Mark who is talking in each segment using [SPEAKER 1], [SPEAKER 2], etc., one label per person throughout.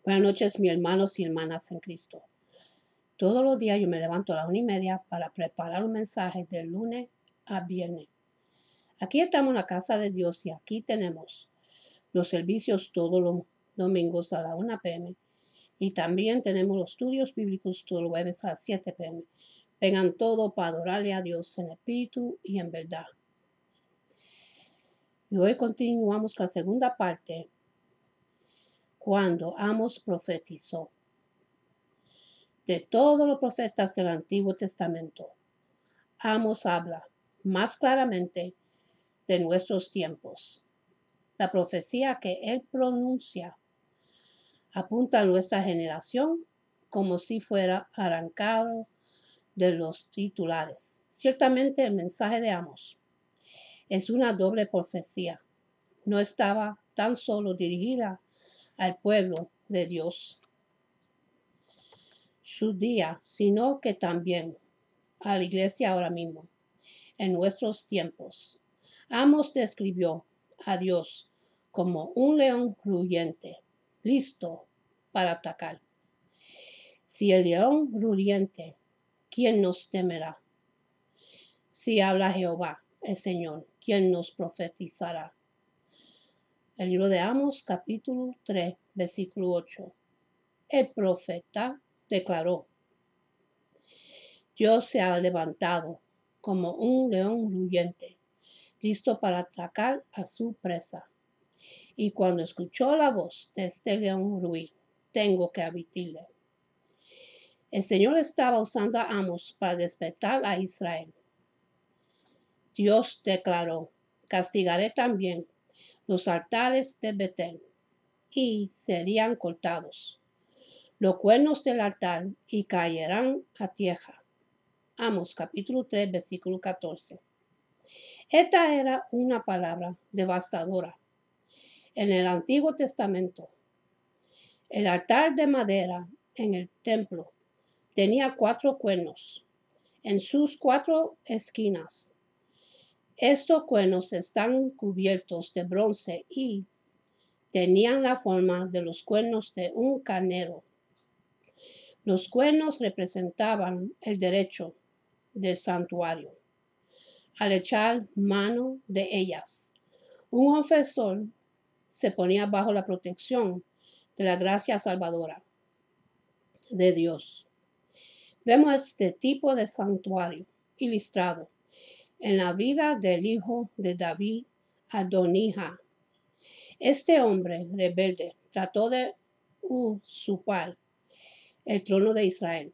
[SPEAKER 1] Buenas noches, mis hermanos y hermanas en Cristo. Todos los días yo me levanto a las 1:30 para preparar un mensaje de lunes a viernes. Aquí estamos en la casa de Dios y aquí tenemos los servicios todos los domingos a las 1 p.m. Y también tenemos los estudios bíblicos todos los jueves a las 7 p.m. Vengan todos para adorarle a Dios en espíritu y en verdad. Y hoy continuamos con la segunda parte, cuando Amos profetizó. De todos los profetas del Antiguo Testamento, Amos habla más claramente de nuestros tiempos. La profecía que él pronuncia apunta a nuestra generación como si fuera arrancado de los titulares. Ciertamente el mensaje de Amos es una doble profecía. No estaba tan solo dirigida al pueblo de Dios, su día, sino que también a la iglesia ahora mismo, en nuestros tiempos. Amos describió a Dios como un león rugiente, listo para atacar. Si el león rugiente, ¿quién nos temerá? Si habla Jehová, el Señor, ¿quién nos profetizará? El libro de Amos, capítulo 3, versículo 8. El profeta declaró: Dios se ha levantado como un león rugiente, listo para atacar a su presa. Y cuando escuchó la voz de este león rugir, tengo que advertirle. El Señor estaba usando a Amos para despertar a Israel. Dios declaró: castigaré también los altares de Betel, y serían cortados los cuernos del altar, y caerán a tierra. Amos capítulo 3, versículo 14. Esta era una palabra devastadora. En el Antiguo Testamento, el altar de madera en el templo tenía 4 cuernos en sus 4 esquinas. Estos cuernos están cubiertos de bronce y tenían la forma de los cuernos de un carnero. Los cuernos representaban el derecho del santuario al echar mano de ellas. Un ofensor se ponía bajo la protección de la gracia salvadora de Dios. Vemos este tipo de santuario ilustrado en la vida del hijo de David, Adonijah. Este hombre rebelde trató de usurpar el trono de Israel,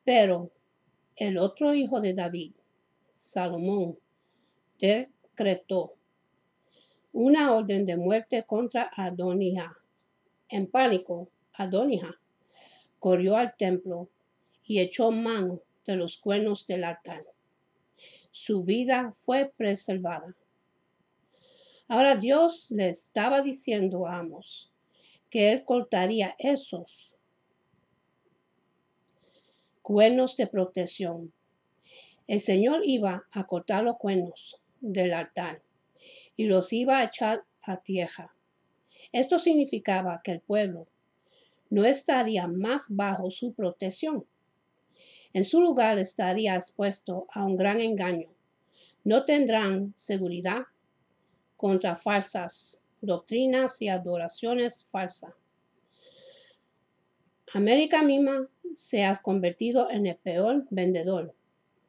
[SPEAKER 1] pero el otro hijo de David, Salomón, decretó una orden de muerte contra Adonijah. En pánico, Adonijah corrió al templo y echó mano de los cuernos del altar. Su vida fue preservada. Ahora Dios le estaba diciendo a Amos que él cortaría esos cuernos de protección. El Señor iba a cortar los cuernos del altar y los iba a echar a tierra. Esto significaba que el pueblo no estaría más bajo su protección. En su lugar estaría expuesto a un gran engaño. No tendrán seguridad contra falsas doctrinas y adoraciones falsas. América misma se ha convertido en el peor vendedor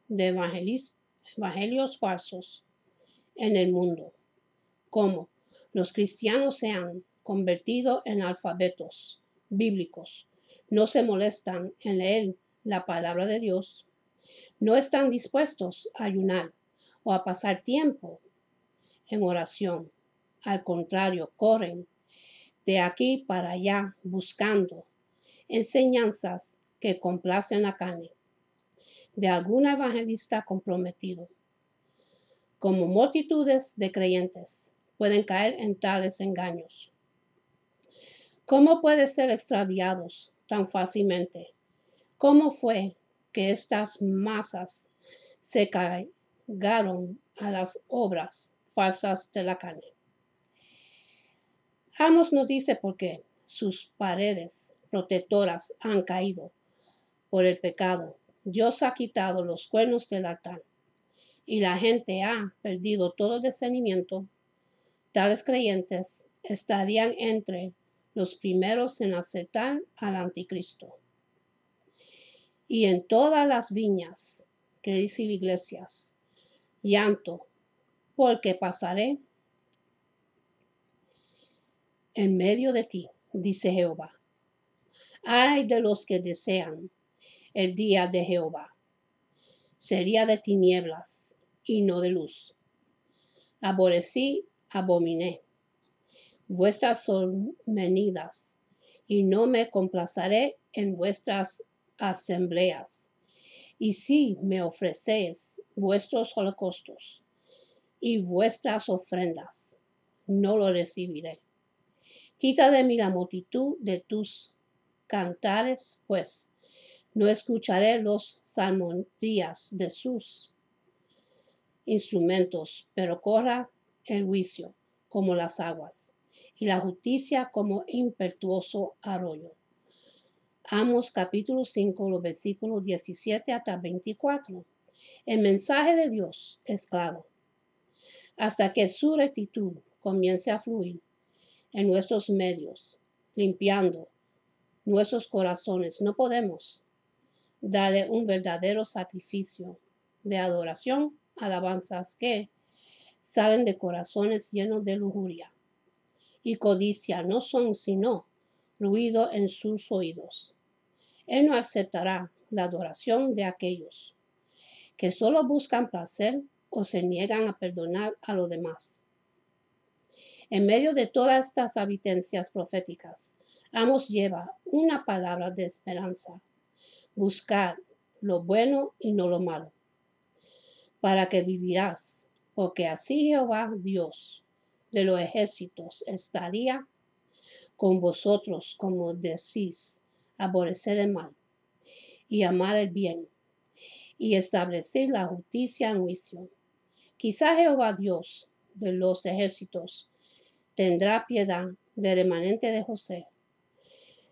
[SPEAKER 1] de evangelios falsos en el mundo. Como los cristianos se han convertido en alfabetos bíblicos, no se molestan en leer la palabra de Dios, no están dispuestos a ayunar o a pasar tiempo en oración. Al contrario, corren de aquí para allá buscando enseñanzas que complacen la carne de algún evangelista comprometido. Como multitudes de creyentes pueden caer en tales engaños. ¿Cómo pueden ser extraviados tan fácilmente? ¿Cómo fue que estas masas se cargaron a las obras falsas de la carne? Amos nos dice por qué. sus paredes protectoras han caído por el pecado. Dios ha quitado los cuernos del altar y la gente ha perdido todo discernimiento. Tales creyentes estarían entre los primeros en aceptar al anticristo. Y en todas las viñas, que dice iglesias, llanto, porque pasaré en medio de ti, dice Jehová. Ay de los que desean el día de Jehová. Sería de tinieblas y no de luz. Aborrecí, abominé vuestras venidas, y no me complaceré en vuestras asambleas. Y si me ofrecéis vuestros holocaustos y vuestras ofrendas, no lo recibiré. Quita de mí la multitud de tus cantares, pues no escucharé los salmodías de sus instrumentos, pero corra el juicio como las aguas y la justicia como impetuoso arroyo. Amos capítulo 5, los versículos 17 hasta 24. El mensaje de Dios es claro. Hasta que su rectitud comience a fluir en nuestros medios, limpiando nuestros corazones, no podemos darle un verdadero sacrificio de adoración, alabanzas que salen de corazones llenos de lujuria y codicia, no son sino ruido en sus oídos. Él no aceptará la adoración de aquellos que solo buscan placer o se niegan a perdonar a los demás. En medio de todas estas advertencias proféticas, Amos lleva una palabra de esperanza. Buscar lo bueno y no lo malo, para que vivirás, porque así Jehová Dios de los ejércitos estaría con vosotros, como decís, aborrecer el mal y amar el bien, y establecer la justicia en juicio. Quizá Jehová Dios de los ejércitos tendrá piedad del remanente de José.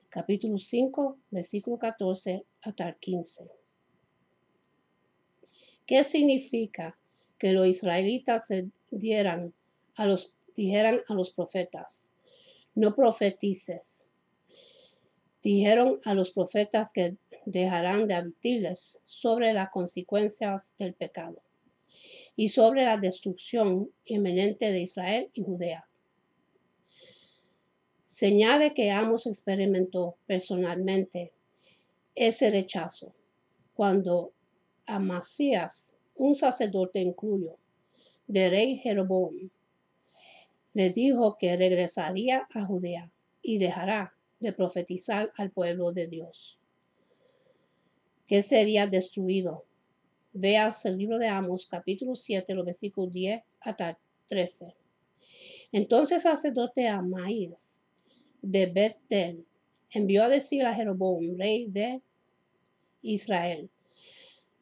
[SPEAKER 1] Capítulo 5, versículo 14 hasta el 15. ¿Qué significa que los israelitas le dijeran a los profetas? No profetices. Dijeron a los profetas que dejarán de advertirles sobre las consecuencias del pecado y sobre la destrucción inminente de Israel y Judea. Señale que Amos experimentó personalmente ese rechazo cuando Amasías, un sacerdote incluyo de rey Jeroboam, le dijo que regresaría a Judea y dejará de profetizar al pueblo de Dios, que sería destruido. Veas el libro de Amos, capítulo 7, los versículos 10 hasta 13. Entonces el sacerdote Amaías de Betel envió a decir a Jeroboam, rey de Israel: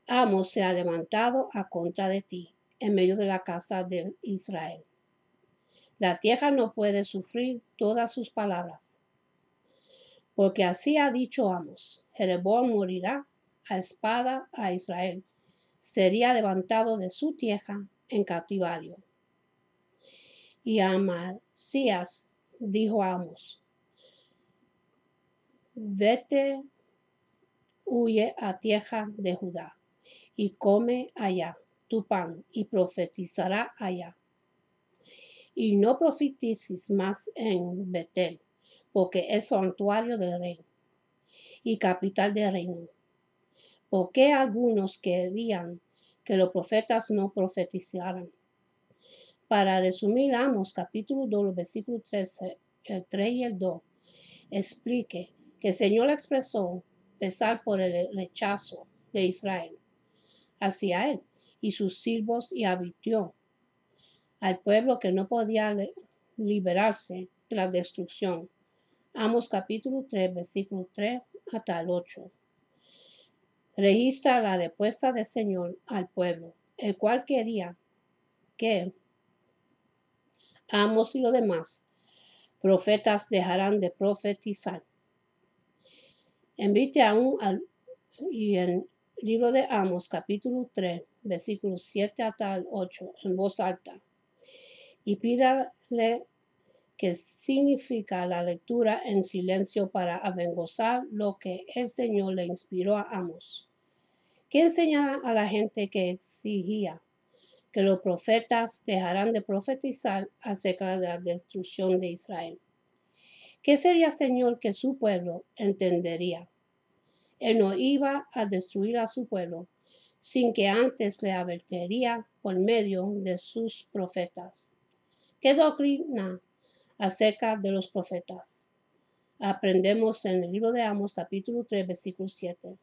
[SPEAKER 1] Amos se ha levantado a contra de ti en medio de la casa de Israel. La tierra no puede sufrir todas sus palabras, porque así ha dicho Amos: Jeroboam morirá a espada a Israel, sería levantado de su tierra en cautiverio. Y Amasías dijo a Amos: vete, huye a tierra de Judá y come allá tu pan y profetizará allá. Y no profetices más en Betel, porque es santuario del rey y capital del reino. Porque algunos querían que los profetas no profetizaran. Para resumir, Amos capítulo 2, versículo 13, el 3 y el 2, explique que el Señor expresó pesar por el rechazo de Israel hacia él y sus siervos, y advirtió al pueblo que no podía liberarse de la destrucción. Amos capítulo 3, versículo 3 hasta el 8. Registra la respuesta del Señor al pueblo, el cual quería que Amos y los demás Profetas dejarán de profetizar. Invite aún y en el libro de Amos, capítulo 3, versículos 7 hasta el 8, en voz alta. Y pídale qué significa la lectura en silencio para avergonzar lo que el Señor le inspiró a Amos, que enseñara a la gente que exigía que los profetas dejarán de profetizar acerca de la destrucción de Israel. ¿Qué sería, Señor, que su pueblo entendería? Él no iba a destruir a su pueblo sin que antes le advertiría por medio de sus profetas. ¿Qué doctrina acerca de los profetas? Aprendemos en el libro de Amos, capítulo 3, versículo 7.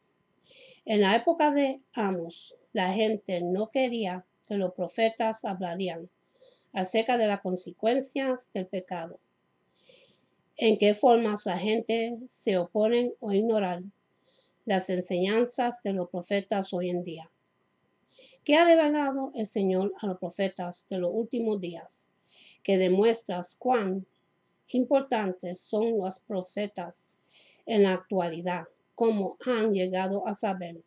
[SPEAKER 1] En la época de Amos, la gente no quería que los profetas hablarían acerca de las consecuencias del pecado. ¿En qué formas la gente se opone o ignora las enseñanzas de los profetas hoy en día? ¿Qué ha revelado el Señor a los profetas de los últimos días? Que demuestras cuán importantes son los profetas en la actualidad, como han llegado a saber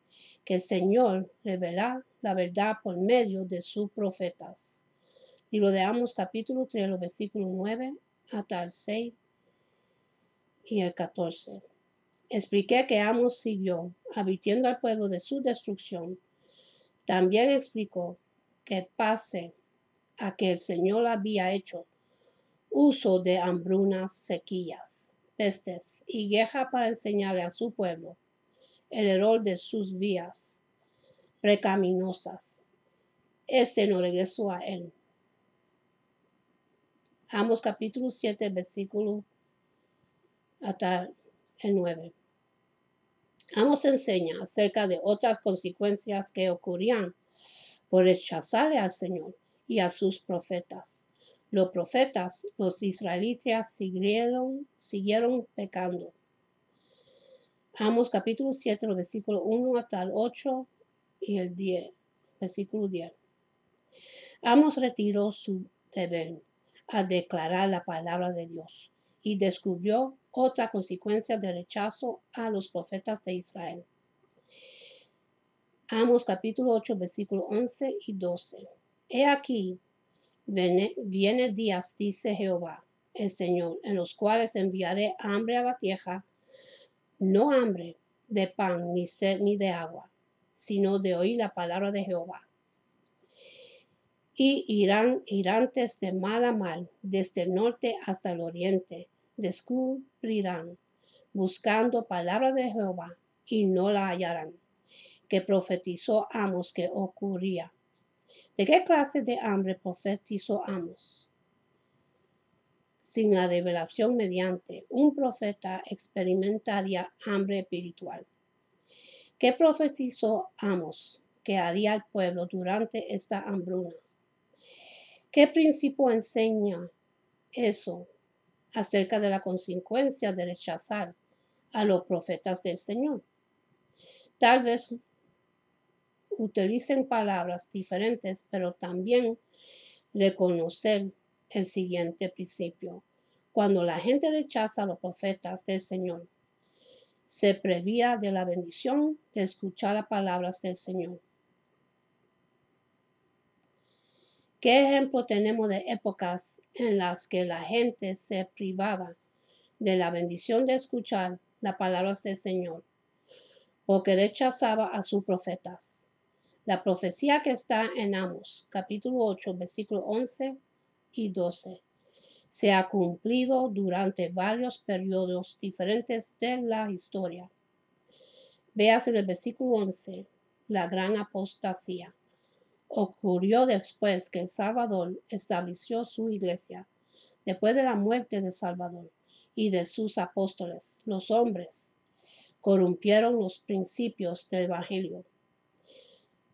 [SPEAKER 1] que el Señor revela la verdad por medio de sus profetas. Libro de Amos, capítulo 3, los versículos 9 hasta el 6 y el 14. Expliqué que Amos siguió advirtiendo al pueblo de su destrucción. También explicó que pase a que el Señor había hecho uso de hambrunas, sequías, pestes y guerra para enseñarle a su pueblo el error de sus vías pecaminosas. Este no regresó a él. Amos capítulo 7, versículo hasta el 9. Amos enseña acerca de otras consecuencias que ocurrían por rechazarle al Señor y a sus profetas. Los profetas, los israelitas, siguieron pecando. Amos capítulo 7, versículo 1 hasta el 8 y el 10, versículo 10. Amos retiró su deber a declarar la palabra de Dios y descubrió otra consecuencia de rechazo a los profetas de Israel. Amos capítulo 8, versículo 11 y 12. He aquí, viene días, dice Jehová, el Señor, en los cuales enviaré hambre a la tierra, no hambre de pan, ni sed, ni de agua, sino de oír la palabra de Jehová. Y irán irantes de mal a mal, desde el norte hasta el oriente, descubrirán, buscando palabra de Jehová, y no la hallarán, que profetizó Amos que ocurría. ¿De qué clase de hambre profetizó Amos? Sin la revelación mediante un profeta experimentaría hambre espiritual. ¿Qué profetizó Amos que haría al pueblo durante esta hambruna? ¿Qué principio enseña eso acerca de la consecuencia de rechazar a los profetas del Señor? Tal vez utilicen palabras diferentes, pero también reconocer el siguiente principio. Cuando la gente rechaza a los profetas del Señor, se prevía de la bendición de escuchar las palabras del Señor. ¿Qué ejemplo tenemos de épocas en las que la gente se privaba de la bendición de escuchar las palabras del Señor porque rechazaba a sus profetas? La profecía que está en Amos, capítulo 8, versículos 11 y 12, se ha cumplido durante varios periodos diferentes de la historia. Veas en el versículo 11, la gran apostasía. Ocurrió después que el Salvador estableció su iglesia. Después de la muerte de Salvador y de sus apóstoles, los hombres corrompieron los principios del Evangelio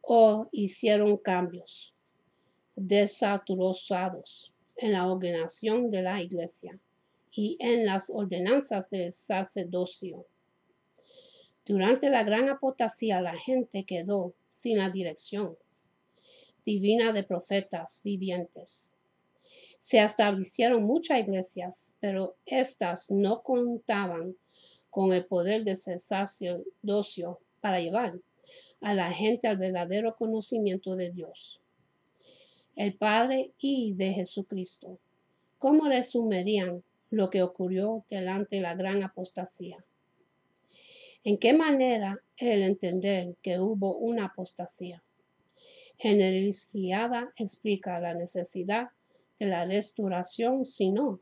[SPEAKER 1] o hicieron cambios desautorizados en la organización de la iglesia y en las ordenanzas del sacerdocio. Durante la gran apostasía, la gente quedó sin la dirección divina de profetas vivientes. Se establecieron muchas iglesias, pero éstas no contaban con el poder de sacerdocio para llevar a la gente al verdadero conocimiento de Dios, el Padre y de Jesucristo. ¿Cómo resumirían lo que ocurrió delante de la gran apostasía? ¿En qué manera el entender que hubo una apostasía generalizada explica la necesidad de la restauración? Si no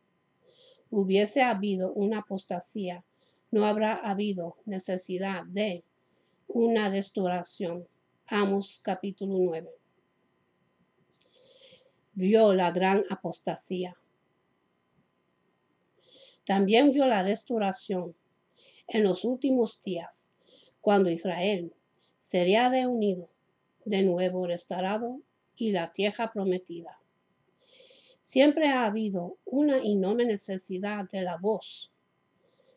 [SPEAKER 1] hubiese habido una apostasía, no habrá habido necesidad de una restauración. Amos capítulo 9. Vio la gran apostasía. También vio la restauración en los últimos días, cuando Israel sería reunido de nuevo, restaurado y la tierra prometida. Siempre ha habido una enorme necesidad de la voz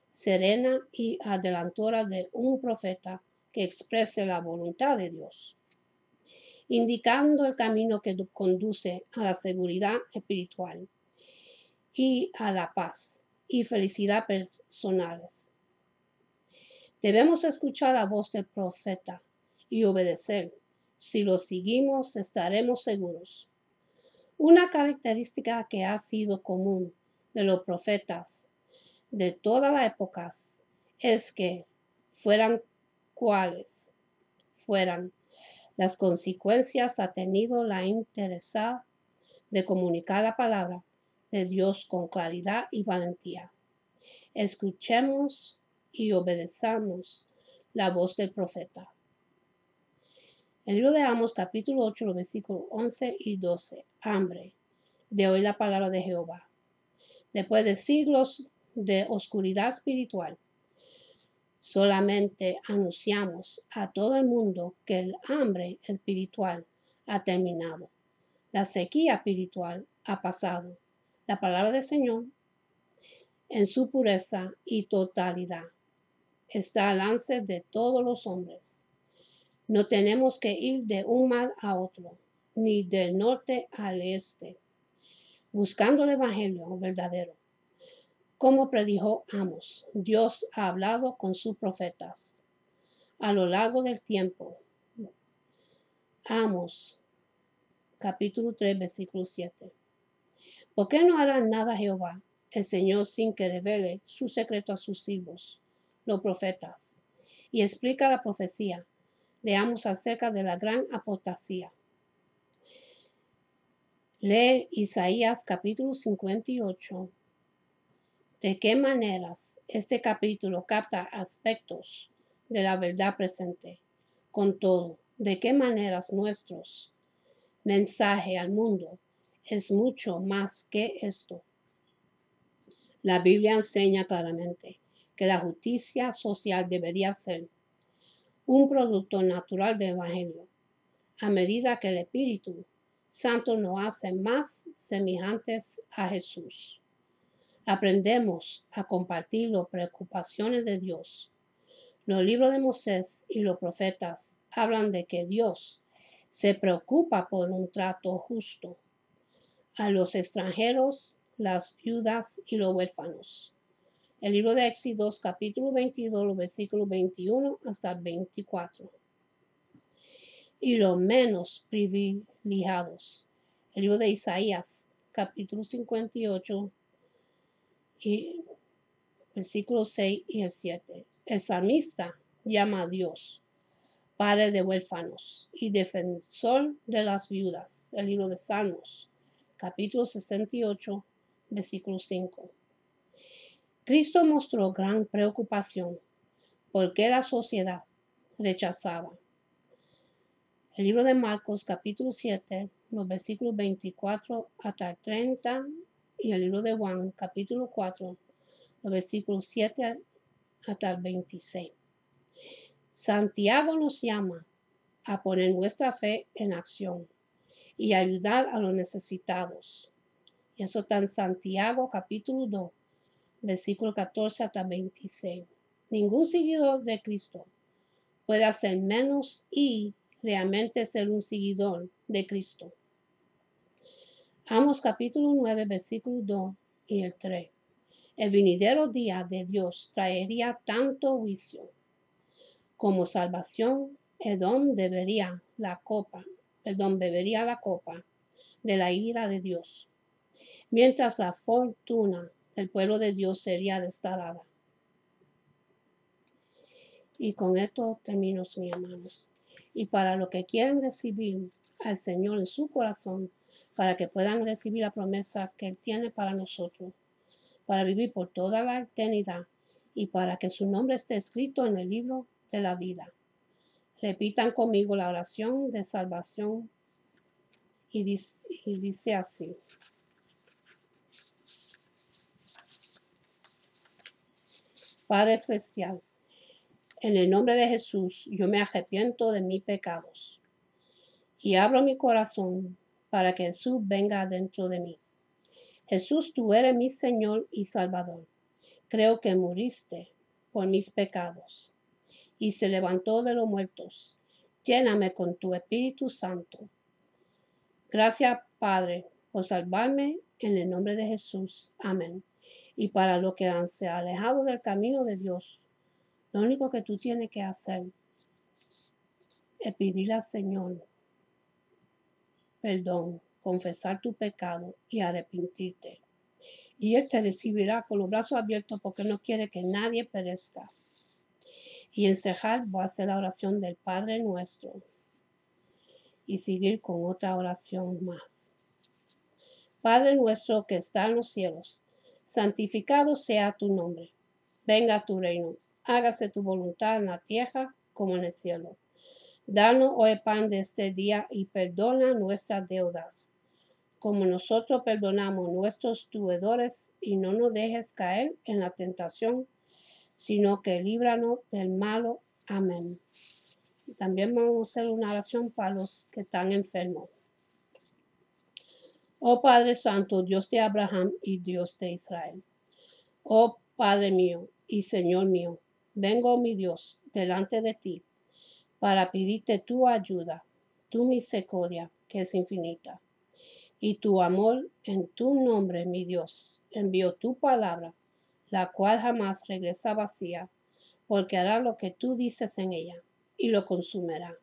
[SPEAKER 1] serena y adelantada de un profeta que exprese la voluntad de Dios, indicando el camino que conduce a la seguridad espiritual y a la paz y felicidad personales. Debemos escuchar la voz del profeta y obedecer. Si lo seguimos, estaremos seguros. Una característica que ha sido común de los profetas de todas las épocas es que fueran cuales fueran las consecuencias, ha tenido la interés de comunicar la palabra de Dios con claridad y valentía. Escuchemos y obedezcamos la voz del profeta. El libro de Amos, capítulo 8, los versículos 11 y 12. Hambre de oír la palabra de Jehová. Después de siglos de oscuridad espiritual, solamente anunciamos a todo el mundo que el hambre espiritual ha terminado. La sequía espiritual ha pasado. La palabra del Señor, en su pureza y totalidad, está al alcance de todos los hombres. No tenemos que ir de un mar a otro, ni del norte al este, buscando el evangelio verdadero. Como predijo Amos, Dios ha hablado con sus profetas a lo largo del tiempo. Amos, capítulo 3, versículo 7. ¿Por qué no hará nada Jehová, el Señor, sin que revele su secreto a sus siervos, los profetas, y explica la profecía de Amos acerca de la gran apostasía? Lee Isaías capítulo 58. ¿De qué maneras este capítulo capta aspectos de la verdad presente? Con todo, ¿de qué maneras nuestros mensaje al mundo es mucho más que esto? La Biblia enseña claramente que la justicia social debería ser un producto natural del Evangelio, a medida que el Espíritu Santo nos hace más semejantes a Jesús. Aprendemos a compartir las preocupaciones de Dios. Los libros de Moisés y los profetas hablan de que Dios se preocupa por un trato justo a los extranjeros, las viudas y los huérfanos. El libro de Éxodo, capítulo 22, los versículos 21 hasta el 24. Y los menos privilegiados. El libro de Isaías, capítulo 58, y versículos 6 y el 7. El salmista llama a Dios Padre de huérfanos y defensor de las viudas. El libro de Salmos, capítulo 68, versículo 5. Cristo mostró gran preocupación porque la sociedad rechazaba. El libro de Marcos, capítulo 7, los versículos 24 hasta el 30, y el libro de Juan, capítulo 4, los versículos 7 hasta el 26. Santiago nos llama a poner nuestra fe en acción y ayudar a los necesitados. Y eso está en Santiago capítulo 2, versículo 14 hasta 26. Ningún seguidor de Cristo puede hacer menos y realmente ser un seguidor de Cristo. Amos capítulo 9, versículo 2 y el 3. El venidero día de Dios traería tanto juicio como salvación. Edom bebería la copa de la ira de Dios, mientras la fortuna del pueblo de Dios sería restaurada. Y con esto termino, mis hermanos. Y para los que quieren recibir al Señor en su corazón, para que puedan recibir la promesa que Él tiene para nosotros, para vivir por toda la eternidad y para que su nombre esté escrito en el libro de la vida. Repitan conmigo la oración de salvación y dice así. Padre Celestial, en el nombre de Jesús, yo me arrepiento de mis pecados y abro mi corazón para que Jesús venga dentro de mí. Jesús, tú eres mi Señor y Salvador. Creo que moriste por mis pecados y se levantó de los muertos. Lléname con tu Espíritu Santo. Gracias, Padre, por salvarme en el nombre de Jesús. Amén. Y para los que han se alejado del camino de Dios, lo único que tú tienes que hacer es pedirle al Señor perdón, confesar tu pecado y arrepentirte. Y Él te recibirá con los brazos abiertos porque no quiere que nadie perezca. Y en cejar voy a hacer la oración del Padre Nuestro y seguir con otra oración más. Padre nuestro que está en los cielos, santificado sea tu nombre. Venga tu reino, hágase tu voluntad en la tierra como en el cielo. Danos hoy el pan de este día y perdona nuestras deudas, como nosotros perdonamos nuestros deudores, y no nos dejes caer en la tentación, sino que líbranos del malo. Amén. Y también vamos a hacer una oración para los que están enfermos. Oh Padre Santo, Dios de Abraham y Dios de Israel. Oh Padre mío y Señor mío, vengo, mi Dios, delante de ti para pedirte tu ayuda, tu misericordia, que es infinita, y tu amor. En tu nombre, mi Dios, envío tu palabra, la cual jamás regresa vacía, porque hará lo que tú dices en ella, y lo consumirá.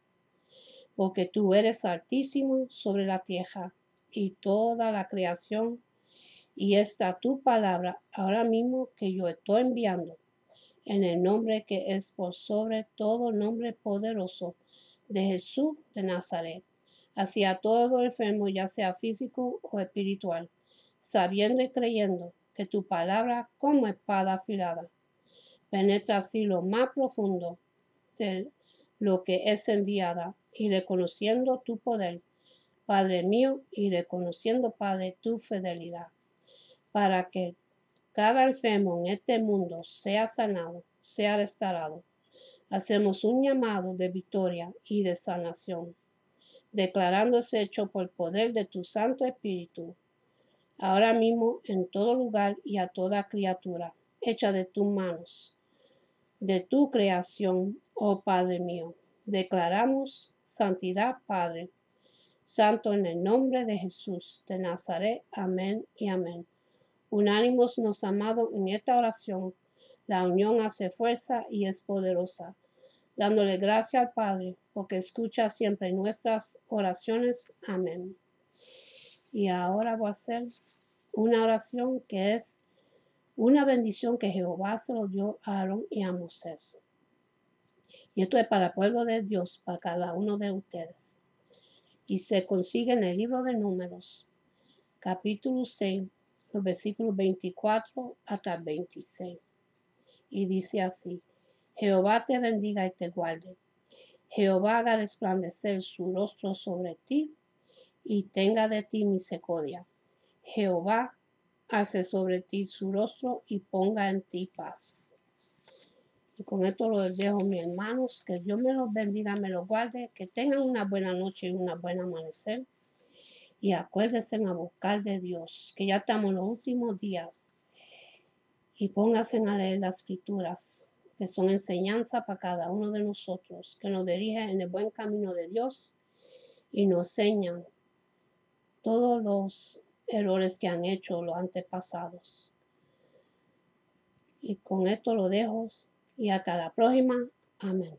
[SPEAKER 1] Porque tú eres altísimo sobre la tierra y toda la creación, y esta tu palabra ahora mismo que yo estoy enviando, en el nombre que es por sobre todo nombre poderoso de Jesús de Nazaret, hacia todo enfermo, ya sea físico o espiritual, sabiendo y creyendo que tu palabra, como espada afilada, penetra así lo más profundo de lo que es enviada, y reconociendo tu poder, Padre mío, y reconociendo, Padre, tu fidelidad, para que cada enfermo en este mundo sea sanado, sea restaurado. Hacemos un llamado de victoria y de sanación, declarando ese hecho por el poder de tu Santo Espíritu, ahora mismo en todo lugar y a toda criatura, hecha de tus manos, de tu creación, oh Padre mío. Declaramos santidad, Padre Santo, en el nombre de Jesús de Nazaret. Amén y amén. Unánimos nos amados en esta oración. La unión hace fuerza y es poderosa, dándole gracias al Padre, porque escucha siempre nuestras oraciones. Amén. Y ahora voy a hacer una oración que es una bendición que Jehová se lo dio a Aarón y a Moisés. Y esto es para el pueblo de Dios, para cada uno de ustedes. Y se consigue en el libro de Números, capítulo 6, los versículos 24 hasta 26. Y dice así: Jehová te bendiga y te guarde. Jehová haga resplandecer su rostro sobre ti y tenga de ti misericordia. Jehová hace sobre ti su rostro y ponga en ti paz. Y con esto lo dejo, mis hermanos. Que Dios me los bendiga, me los guarde. Que tengan una buena noche y una buena amanecer. Y acuérdense a buscar de Dios, que ya estamos en los últimos días. Y pónganse a leer las escrituras, que son enseñanza para cada uno de nosotros, que nos dirigen en el buen camino de Dios y nos enseñan todos los errores que han hecho los antepasados. Y con esto lo dejo y hasta la próxima. Amén.